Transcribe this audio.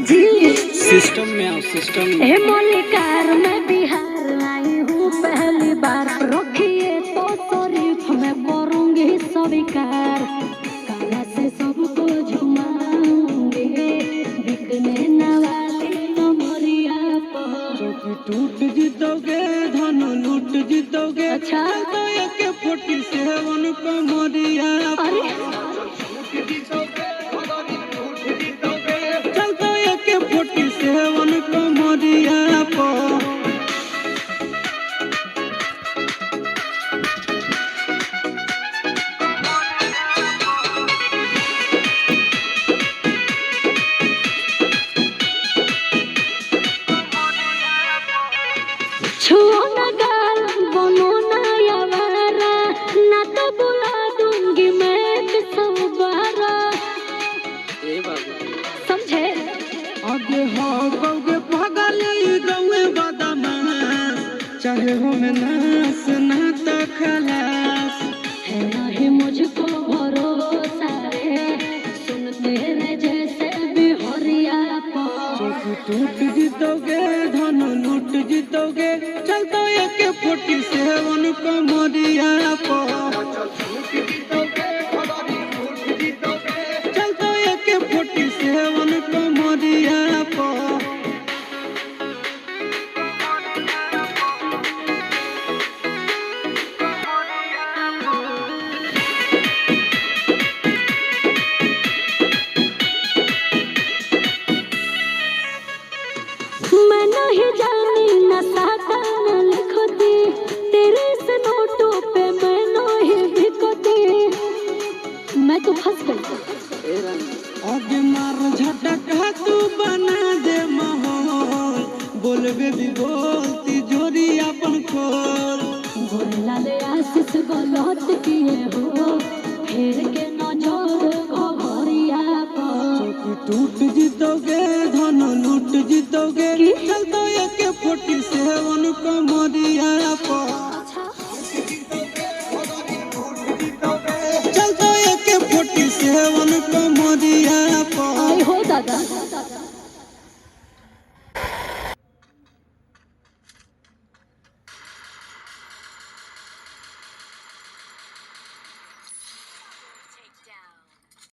जी सिस्टम में आओ, सिस्टम में। हे मलिकार में बिहार आई हूँ पहली बार, रखिए तो शरीफ में करूंगी स्वीकार, काला से सबको झुमाऊंगी, बिकने न वाली कमरिया पर। चौकी टूट जीतोगे, धन लूट जीतोगे। अच्छा। तो एक 47 कमरिया अरे चलता एक 47 कमरिया पर। छुओ न गाल बनो न आवारा, न तो बुला दूंगी मैं किसवारा, ए बाबू समझे? आगे हो गौगे भगली गौए बादामा, चाहे हो में नास ना तो खलास। है नहीं मुझको भरोसा रे, सुन तेरे जैसे बिहरिया पर। चौकी टूट जीतोगे, धन लूट जीतोगे। चलता एक 47 कमरिया पर। चलता एक 47 कमरिया पर। मैं नहीं जानी न साटा न लिखती, तेरे से नोटों पे मैं नहीं बिकती, मैं तो फंस गई। आगे मार झटका तू बना दे माहौल, बोलबे भी बोलती जोरी अपन खोल। बोला ले आशीष गलत किए हो, फिर के नजर घरिया पर। चौकी टूट जीतोगे, धन लूट जीतोगे। की? चलता एक